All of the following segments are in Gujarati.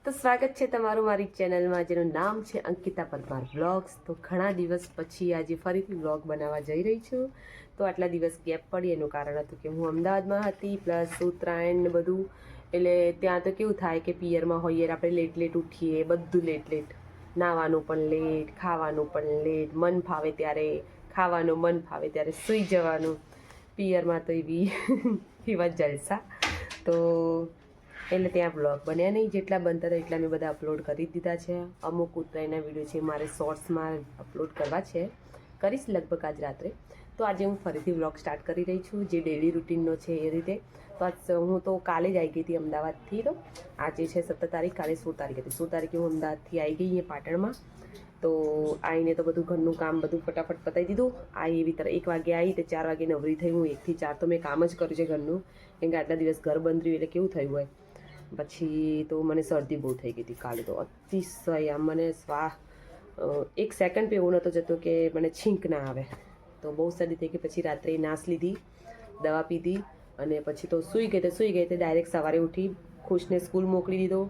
તો સ્વાગત છે તમારું મારી ચેનલમાં, જેનું નામ છે અંકિતા પરમાર વ્લોગ્સ. તો ઘણા દિવસ પછી આજે ફરીથી વ્લોગ બનાવવા જઈ રહી છું. તો આટલા દિવસ ગેપ પડી એનું કારણ હતું કે હું અમદાવાદમાં હતી, પ્લસ ઉત્તરાયણ ને બધું. એટલે ત્યાં તો કેવું થાય કે પિયરમાં હોઈએ આપણે લેટ લેટ ઉઠીએ, બધું લેટ, નાહવાનું પણ લેટ, ખાવાનું પણ લેટ, મન ફાવે ત્યારે ખાવાનું, મન ફાવે ત્યારે સૂઈ જવાનું. પિયરમાં તો એવા જલસા. તો એટલે ત્યાં બ્લોગ બન્યા નહીં, જેટલા બનતા હતા એટલા મેં બધા અપલોડ કરી દીધા છે. અમુક ઉત્તરાયણના વિડીયો છે મારે શોર્ટ્સમાં અપલોડ કરવા છે, કરીશ લગભગ આજ રાત્રે. તો આજે હું ફરીથી વ્લોગ સ્ટાર્ટ કરી રહી છું, જે ડેલી રૂટીનનો છે એ રીતે. તો હું તો કાલે જ આવી ગઈ હતી અમદાવાદથી. તો આજે છે 17 તારીખ, કાલે 16 તારીખ હતી. 16 તારીખે હું અમદાવાદથી આવી ગઈ અહીંયા પાટણમાં. તો આવીને તો બધું ઘરનું કામ બધું ફટાફટ પતાવી દીધું. આવી એવી તરફ 1 વાગે આવી તો 4 વાગે નવરી થઈ. હું 1 થી 4 તો મેં કામ જ કર્યું છે ઘરનું, કેમ કે આટલા દિવસ ઘર બંધ રહ્યું એટલે કેવું થયું હોય. પછી તો મને શરદી બહુ થઈ ગઈ હતી કાલે, તો અતિશય આમ મને એક સેકન્ડ પણ એવું નહોતો જતો કે મને છીંક ના આવે. તો બહુ શરદી થઈ ગઈ. પછી રાત્રે નાશ લીધી, દવા પીધી અને પછી તો સૂઈ ગઈ તે ડાયરેક્ટ સવારે ઉઠી ખુશને સ્કૂલ મોકલી દીધો.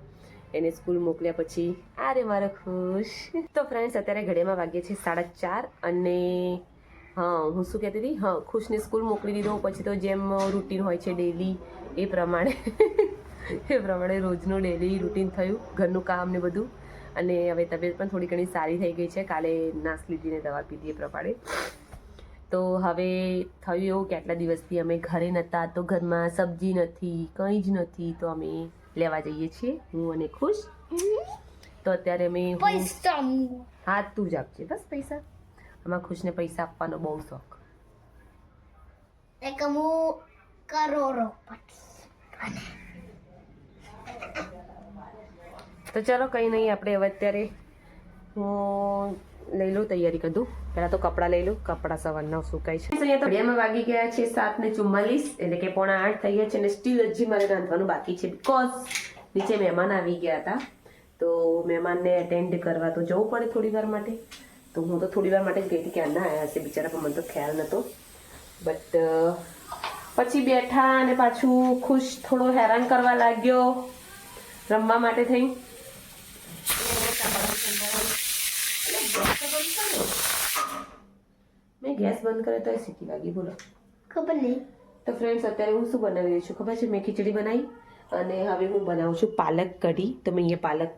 એને સ્કૂલ મોકલ્યા પછી આરે મારો ખુશ. તો ફ્રેન્ડ્સ અત્યારે ઘડિયામાં વાગ્યે છે 4:30 અને હું શું કહેતી હતી, ખુશને સ્કૂલ મોકલી દીધો. પછી તો જેમ રૂટીન હોય છે ડેલી એ પ્રમાણે રોજનું ડેલી રૂટીન થયું, ઘરનું કામ ને બધું. અને હવે તબિયત પણ થોડી ઘણી સારી થઈ ગઈ છે, કાલે નાશ લીધીને દવા પીધી એ પ્રમાણે. તો હવે થયું એવું કે આટલા દિવસથી અમે ઘરે નહોતા, તો ઘરમાં સબ્જી નથી, કંઈ જ નથી. તો અમે લેવા જઈએ છીએ, હું અને ખુશ. તો અત્યારે અમે હા તું જ આપજે બસ પૈસા. આમાં ખુશને પૈસા આપવાનો બહુ શોખ. તો ચલો કંઈ નહીં, આપણે હવે અત્યારે હું લઈ લઉં, તૈયારી કરી દઉં. પહેલાં તો કપડાં લઈ લઉં, કપડાં સવારના સુકાય છે. અહીંયા તો ઘડિયામાં વાગી ગયા છે 7:44, એટલે કે 7:45 થઈ ગયા છે. અને સ્ટીલ હજી મારે રાંધવાનું બાકી છે, બીકોઝ નીચે મહેમાન આવી ગયા હતા. તો મહેમાનને એટેન્ડ કરવા તો જવું પડે થોડી વાર માટે. તો હું તો થોડી વાર માટે જ ગઈ હતી, ક્યાં ના આવ્યા હશે બિચારા, પણ મને તો ખ્યાલ નહોતો. બટ પછી બેઠા અને પાછું ખુશ થોડો હેરાન કરવા લાગ્યો રમવા માટે થઈ. મેં ગેસ બંધ કરે તો સીટી લાગી, બોલો ખબર નહીં. તો ફ્રેન્ડ્સ અત્યારે હું શું બનાવી રહી છું ખબર છે? મેં ખીચડી બનાવી અને હવે હું બનાવું છું પાલક કઢી. તો મેં અહીંયા પાલક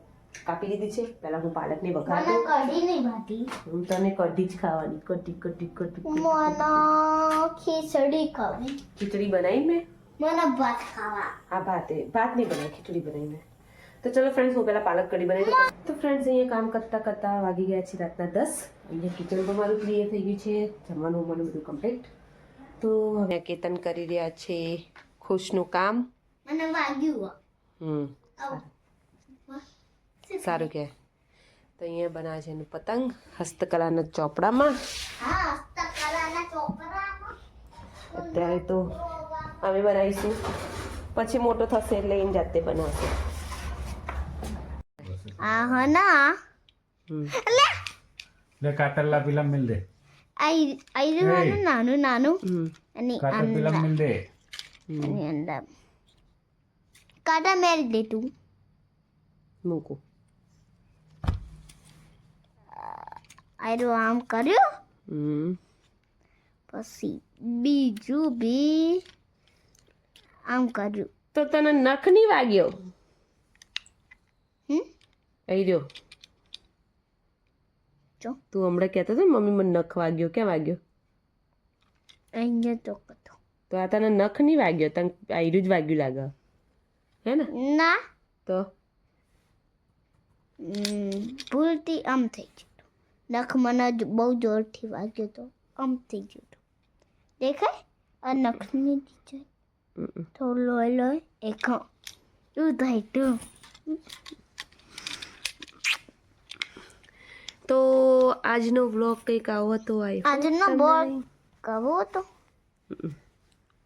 કાપી લીધી છે. પહેલા હું પાલકને વઘારું. કઢી નહીં ભાતી, હું તને કઢી જ ખાવાની. કઢી ખીચડી ખાવી. ખીચડી બનાવી મેં, મને ભાત ખાવા. હા ભાત નહીં બનાવી, ખીચડી બનાવી મેં. તો ચલો ફ્રેન્ડ્સ, હું પહેલાં પાલક કઢી બનાવી દઉં. તો ફ્રેન્ડ્સ અહીંયા કામ કરતાં વાગી ગયા છે રાતના 10. અહીંયા કિચન પણ મારું ક્લિયર થઈ ગયું છે, જમવાનું બધું કમ્પ્લીટ. તો હવે કેતન કરી રહ્યા છે ખુશનું કામ. મને વાગ્યું. સારું કે. તો અહીંયા બનાવે છે એનું પતંગ હસ્તકલાના ચોપડામાં. અત્યારે તો અમે બનાવીશું, પછી મોટો થશે એટલે એને જાતે બનાવશે. ले काटला पिलम मिल दे નાનું અને काटा पिलम मिल दे અંદર કાટા મેળ દે તું. મૂકું. આમ કર્યું, પછી બીજું બી આમ કર્યું. તો તને નખ નહીં વાગ્યો? અહીં રહ્યો. તું હમણાં કહેતો હતો મમ્મી મને નખ વાગ્યો, ક્યાં વાગ્યો? અહીંયા તો તો આ તને નખ નહીં વાગ્યો, તને આયરું જ વાગ્યું લાગે, હે ને? ના, તો ભૂલથી આમ થઈ ગયું. નખ મને બહુ જોરથી વાગ્યો તો આમ થઈ ગયું. દેખાય આ નખની નીચે થોડું લોહી એક એવું થાય તું. તો આજનો વ્લોગ કંઈક આવો હતો. આજનો બ્લોગ કેવો હતો?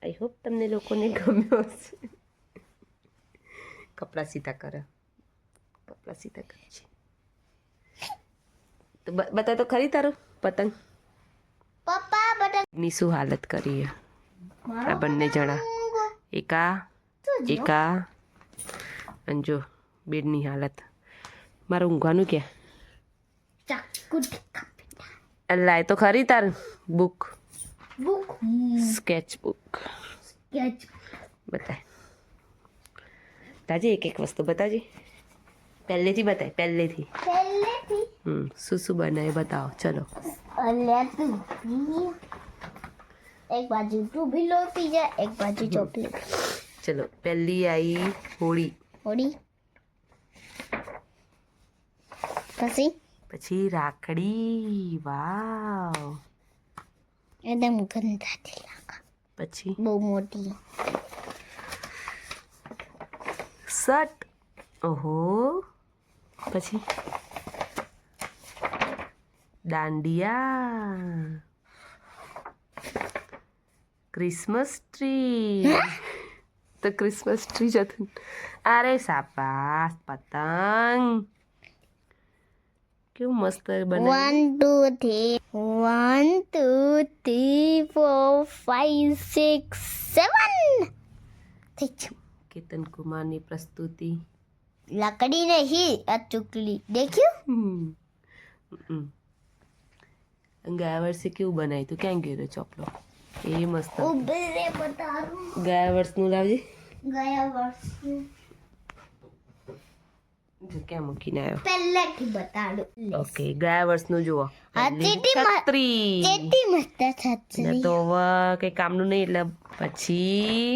આઈ હોપ તમને લોકોને ગમ્યો હશે. કપડાં સીધા કરે છે. તો બતા તો ખરી તારું પતંગ. પપ્પા બટન ની શું હાલત કરી આ બંને જણા. એકા અને જો બેડની હાલત. મારે ઊંઘવાનું ક્યાં? ચાકુથી લાય તો ખરી તાર book, book sketch book sketch બતાય. તાજી એક એક વસ્તુ બતાવજે. પહેલેથી બતાય, પહેલેથી. પહેલેથી શું શું બનાવે બતાવો. ચલો. અલ્યા તું એક બાજુ તું ભી લોટી જા, એક બાજુ ચોકલેટ. ચલો. પહેલી આવી હોળી, હોળી, પછી રાખડી. વાવ. એકદમ ગંધાથી લાગે, પછી બહુ મોટી. શર્ટ. ઓહો. પછી દાંડિયા, ક્રિસમસ ટ્રી. તો ક્રિસમસ ટ્રી જ હતું. અરે સાપાસ. પતંગ કેવું મસ્ત બનાવ્યું. 1 2 3 4 5 6 7 થઈ ગયું. કેતન કુમારની પ્રસ્તુતિ. લકડી નહીં, આ ચુકલી દેખ્યું. ગયા વર્ષે કેવું બનાવ્યું તું? ક્યાં ગયો હતો ચોપડો? એ મસ્ત હતું. ઉભી રે બતાવું. ગયા વર્ષનું લાવજે. ગયા વર્ષ જો ક્યાં મૂકીને આવ્યો. પહેલેથી બતાડું. ઓકે, ગયા વર્ષનું જુઓ. આ છત્રી. કેટલી મસ્ત છત્રી. તો હવે કઈ કામનું નહીં એટલે પછી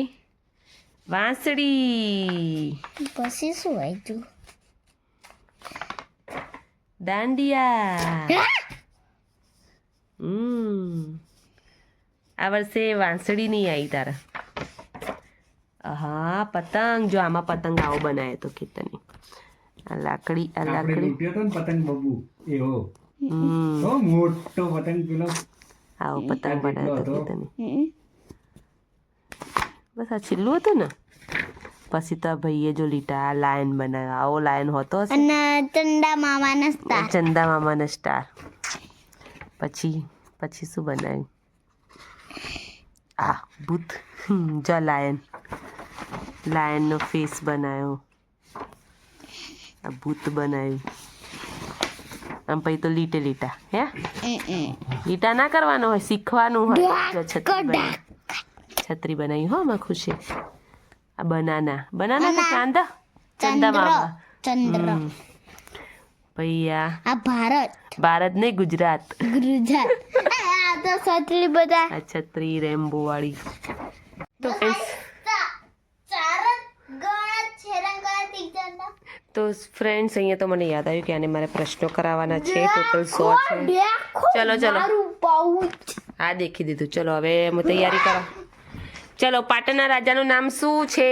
વાંસળી, પછી શું આવ્યું? દાંડિયા. આ વર્ષે વાંસળી નહીં આવી તારા. હા, પતંગ. જો આમાં પતંગ આવો બનાવ્યો તો કેતને. આ લાકડી, આ આપણે લાકડી. લૂંટ્યો તો ને પતંગ બબુ એવો. તો મોટો પતંગ પેલો આવો પતંગ બનાવ્યો તો હતો. કેતને. બસ આ છેલ્લું હતું ને. પછી તો ભાઈએ જો લીટા લાયન બનાવ્યો. આવો લાયન હોતો હશે. અને ચંદા મામાના સ્ટાર. ચંદા મામાનો સ્ટાર. પછી શું બનાવ્યું? આ ભૂત. જો લાયન, લાયનનો ફેસ બનાવ્યો. આ ભૂત બનાવ્યું. આમ પછી તો લીટા હે. લીટા ના કરવાનો હોય, શીખવાનું હોય. જો છત્રી બનાવી હો. માં ખુશી. આ બનાના કે ચાંદા? ચંદા મામા. ચંદ્ર. પછી આ ભારત. ભારત નહીં, ગુજરાત. ગુજરાત. આ તો છત્રી બધા. આ છત્રી રેમ્બો વાળી. તો ફ્રેન્ડ્સ અહીંયા તો મને યાદ આવ્યું કે આને મારે પ્રશ્નો કરાવવાના છે. ટોટલ 100 છે. ચલો. હા, દેખી દીધું. ચલો હવે હું તૈયારી કરો. ચલો. પાટણના રાજાનું નામ શું છે?